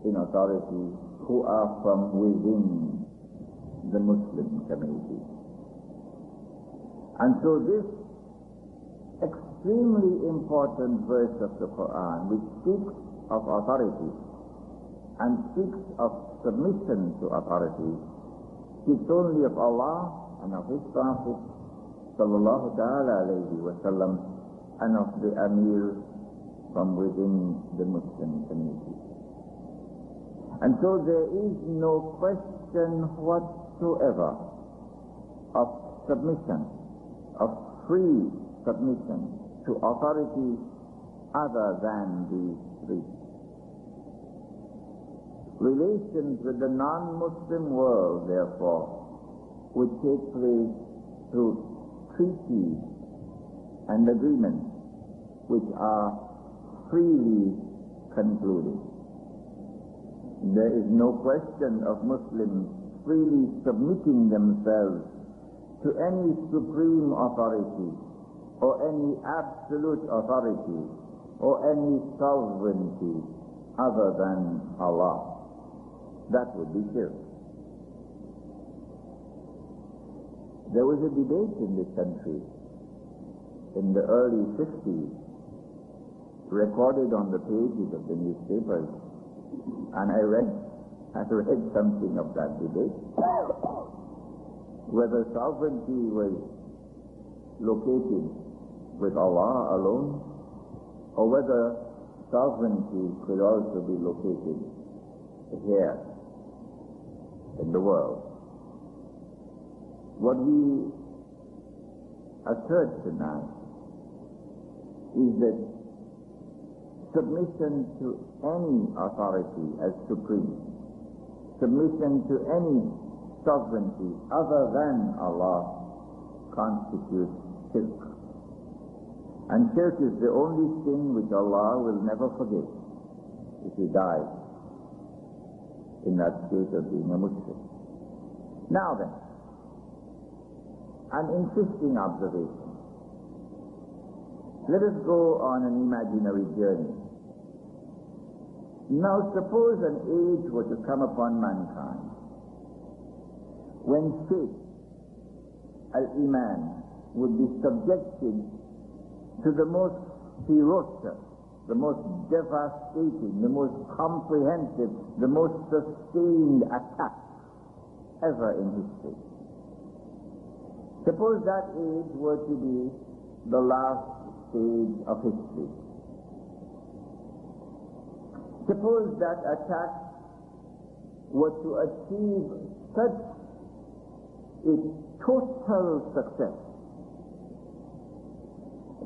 in authority who are from within the Muslim community. And so this extremely important verse of the Qur'an, which speaks of authority and speaks of submission to authority, speaks only of Allah and of His Prophet sallallahu ta'ala alayhi wa sallam, and of the Amir from within the Muslim community. And so there is no question whatsoever of submission, of free submission to authority other than these three. Relations with the non-Muslim world, therefore, would take place through treaties and agreements which are freely concluded. There is no question of Muslims freely submitting themselves to any supreme authority or any absolute authority or any sovereignty other than Allah. That would be shirk. There was a debate in this country in the early 50s, recorded on the pages of the newspapers, and I read something of that debate, whether sovereignty was located with Allah alone, or whether sovereignty could also be located here in the world. What we assert tonight is that submission to any authority as supreme, submission to any sovereignty other than Allah constitutes shirk. And shirk is the only sin which Allah will never forgive if he dies in that state of being a Muslim. Now then, an interesting observation. Let us go on an imaginary journey. Now suppose an age were to come upon mankind when faith, al-Iman, would be subjected to the most ferocious, the most devastating, the most comprehensive, the most sustained attack ever in history. Suppose that age were to be the last stage of history. Suppose that attack were to achieve such a total success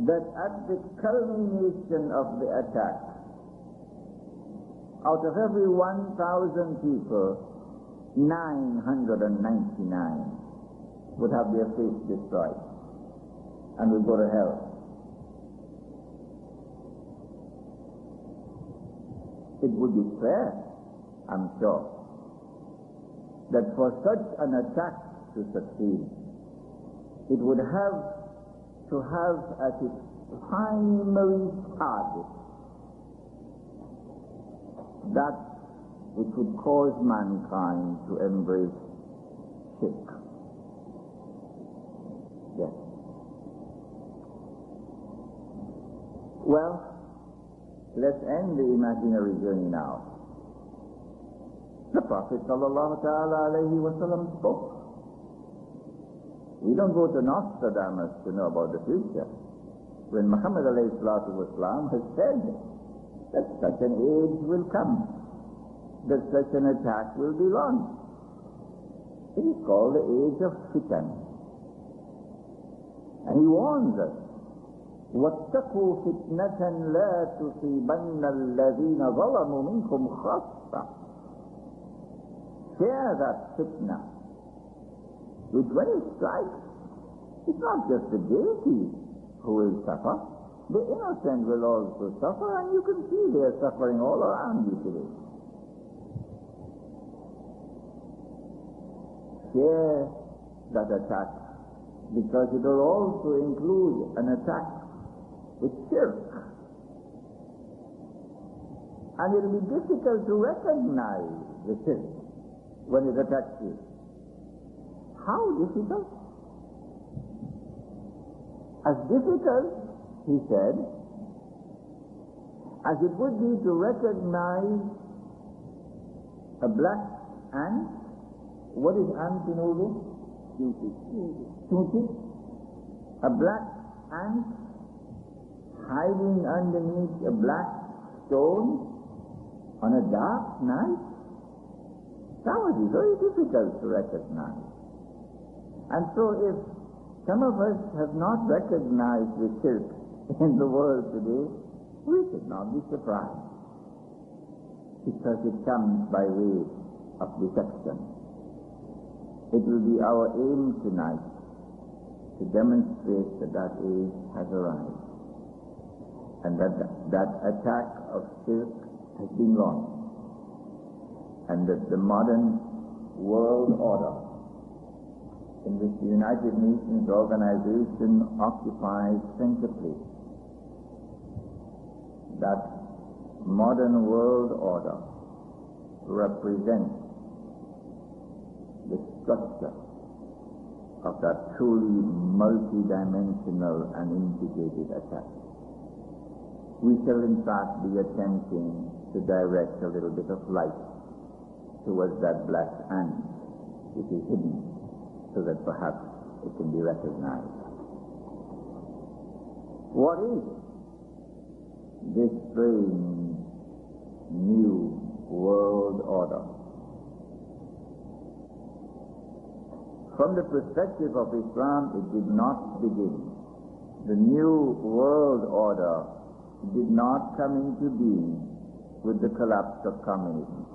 that at the culmination of the attack, out of every 1,000 people, 999 would have their faith destroyed and would go to hell. It would be fair, I'm sure, that for such an attack to succeed, it would have to have as its primary target that which would cause mankind to embrace shirk. Yes. Well, let's end the imaginary journey now. The Prophet sallallahu ta'ala alayhi wa sallam spoke. We don't go to Nostradamus to know about the future. When Muhammad alayhi salatu wasalam has said that such an age will come, that such an attack will be launched. It is called the age of fitan. And he warns us, وَاتَّقُوا فِتْنَةً لَا تُصِيبَنَّ الَّذِينَ ظَلَمُوا مِنْكُمْ خَاصَّةً. Fear that fitna, which when it strikes, it's not just the guilty who will suffer, the innocent will also suffer, and you can see they are suffering all around you today. Fear that attack, because it will also include an attack with shirk. And it will be difficult to recognize the shirk when it attacks you. How difficult? As difficult, he said, as it would be to recognize a black ant. What is ant in Urdu? Tuti. A black ant hiding underneath a black stone on a dark night? That would be very difficult to recognize. And so if some of us have not recognized the shirk in the world today, we should not be surprised, because it comes by way of deception. It will be our aim tonight to demonstrate that that age has arrived, and that attack of shirk has been launched, and that the modern world order in which the United Nations organization occupies center place, that modern world order represents the structure of that truly multidimensional and integrated attack. We shall in fact be attempting to direct a little bit of light towards that black ant which is hidden, so that perhaps it can be recognized. What is this strange new world order? From the perspective of Islam, it did not begin. The new world order did not come into being with the collapse of communism,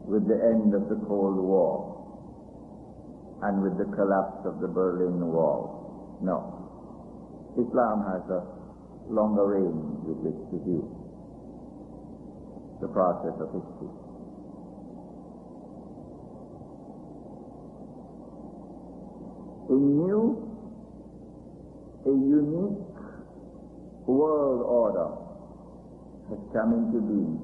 with the end of the Cold War, and with the collapse of the Berlin Wall. No. Islam has a longer range with which to view the process of history. A unique world order has come into being.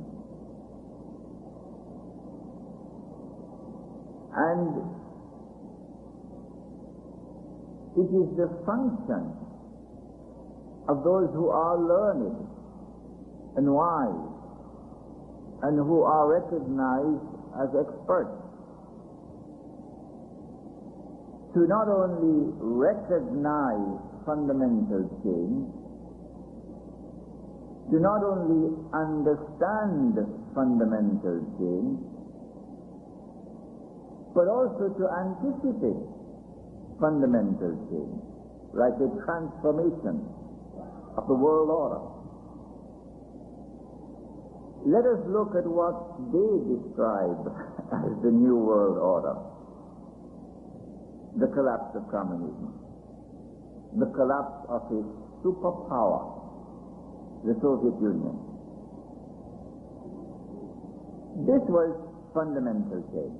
And it is the function of those who are learned and wise and who are recognized as experts to not only recognize fundamental change, to not only understand fundamental change, but also to anticipate fundamental change, like a transformation of the world order. Let us look at what they describe as the new world order. The collapse of communism, the collapse of a superpower, the Soviet Union. This was fundamental change.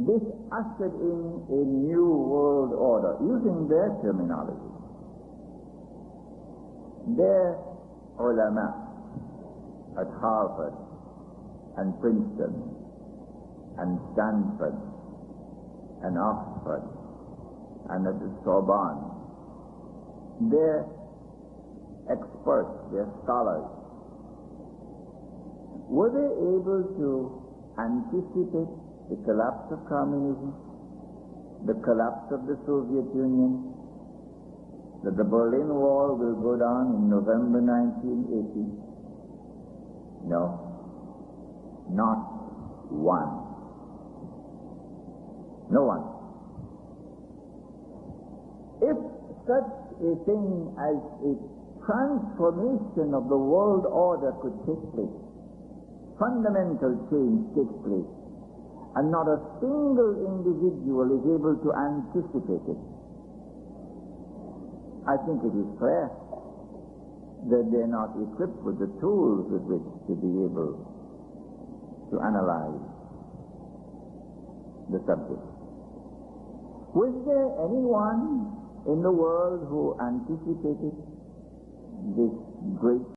This ushered in a new world order, using their terminology. Their ulama at Harvard and Princeton and Stanford and Oxford and at the Sorbonne, their experts, their scholars, were they able to anticipate the collapse of communism, the collapse of the Soviet Union, that the Berlin Wall will go down in November 1980? No, not one. No one. If such a thing as a transformation of the world order could take place, fundamental change takes place, and not a single individual is able to anticipate it, I think it is fair that they're not equipped with the tools with which to be able to analyze the subject. Was there anyone in the world who anticipated this great